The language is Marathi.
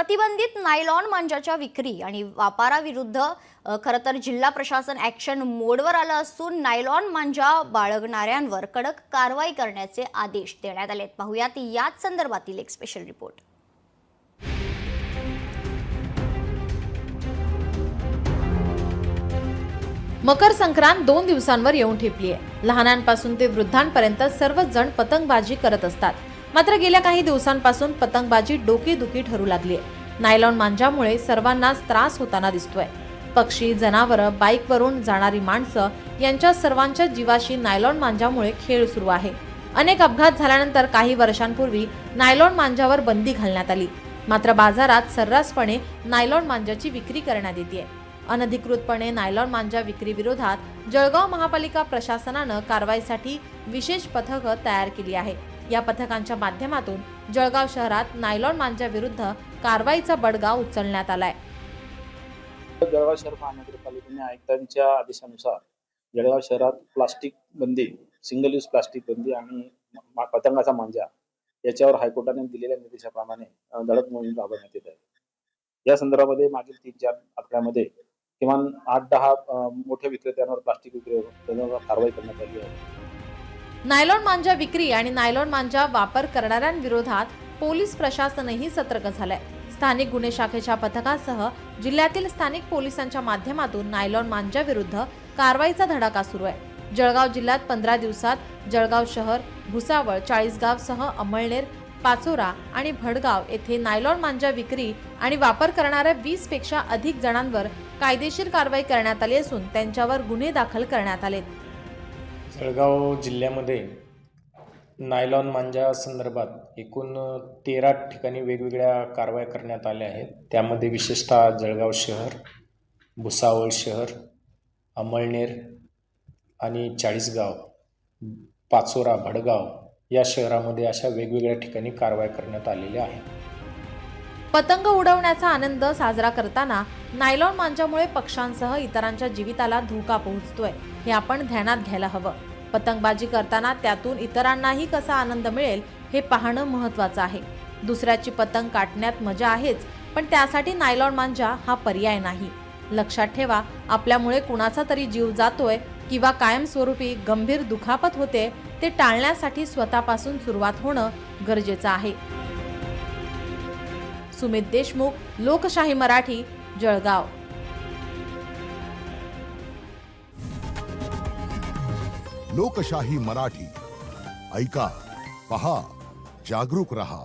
प्रतिबंधित नायलॉन मांजाच्या विक्री आणि वापराविरुद्ध खरं तर जिल्हा प्रशासन ॲक्शन मोडवर आलं असून नायलॉन मांजा बाळगणाऱ्यांवर कडक कारवाई करण्याचे आदेश देण्यात आलेत। पाहूयात याच संदर्भातील एक स्पेशल रिपोर्ट। मकर संक्रांत 2 दिवसांवर येऊन ठेपली आहे। लहानांपासून ते वृद्धांपर्यंत सर्वच जण पतंगबाजी करत असतात। मात्र गेल्या काही दिवसांपासून पतंगबाजी डोकेदुखी ठरू लागली आहे। नायलॉन मांजामुळे सर्वांनाच त्रास होताना दिसतोय। पक्षी, जनावरं, बाईकवरून जाणारी माणसं यांच्या सर्वांच्या जीवाशी नायलॉन मांजामुळे खेळ सुरू आहे। अनेक अपघात झाल्यानंतर काही वर्षांपूर्वी नायलॉन मांजावर बंदी घालण्यात आली। मात्र बाजारात सर्रासपणे नायलॉन मांजाची विक्री करण्यात येते। अनधिकृतपणे नायलॉन मांजा विक्री विरोधात जळगाव महापालिका प्रशासनानं कारवाईसाठी विशेष पथकं तयार केली आहे। या पथकांच्या माध्यमातून जळगाव शहरात नायलॉन मांजा विरुद्ध कारवाईचा बडगा उचलण्यात आलाय। जळगाव शहर महानगरपालिकेने आयुक्तांच्या आदेशानुसार जळगाव शहरात प्लास्टिक बंदी, सिंगल यूज प्लास्टिक बंदी आणि पतंगाचा मांजा याच्यावर हायकोर्टाने दिलेल्या निर्देशाप्रमाणे धडक मोहीम राबवण्यात येत आहे। या संदर्भामध्ये मागील 3-4 आठवड्यामध्ये किमान 8-10 मोठ्या विक्रेत्यांवर प्लास्टिक विक्रीवर कारवाई करण्यात आली आहे। नायलॉन मांजा विक्री आणि नायलॉन मांजा वापर करणाऱ्यांविरोधात पोलीस प्रशासनही सतर्क झालंय। स्थानिक गुन्हे शाखेच्या पथकासह जिल्ह्यातील स्थानिक पोलिसांच्या माध्यमातून नायलॉन मांजा विरुद्ध कारवाईचा धडाका सुरू आहे। जळगाव जिल्ह्यात 15 दिवसात जळगाव शहर, भुसावळ, चाळीसगाव सह अमळनेर, पाचोरा आणि भडगाव येथे नायलॉन मांजा विक्री आणि वापर करणाऱ्या 20 पेक्षा अधिक जणांवर कायदेशीर कारवाई करण्यात आली असून त्यांच्यावर गुन्हे दाखल करण्यात आले। जळगाव जिल्ह्यामध्ये नायलॉन मांजा संदर्भात एकूण 13 ठिकाणी वेगवेगळ्या कारवाया करण्यात आल्या आहेत। त्यामध्ये विशेषतः जळगाव शहर, भुसावळ शहर, अमळनेर आणि चाळीसगाव, पाचोरा, भडगाव या शहरामध्ये अशा वेगवेगळ्या ठिकाणी कारवाई करण्यात आलेल्या आहेत। पतंग उडवण्याचा आनंद साजरा करताना नायलॉन मांजामुळे पक्ष्यांसह इतरांच्या जीविताला धोका पोहोचतोय, हे आपण ध्यानात घ्यायला हवं। पतंगबाजी करताना त्यातून इतरांनाही कसा आनंद मिळेल हे पाहणं महत्त्वाचं आहे। दुसऱ्याची पतंग काटण्यात मजा आहेच, पण त्यासाठी नायलॉन मांजा हा पर्याय नाही। लक्षात ठेवा, आपल्यामुळे कुणाचा तरी जीव जातोय किंवा कायमस्वरूपी गंभीर दुखापत होते, ते टाळण्यासाठी स्वतःपासून सुरुवात होणं गरजेचं आहे। सुमित देशमुख, लोकशाही मराठी, जळगाव। लोकशाही मराठी ऐका, पहा, जागरूक रहा।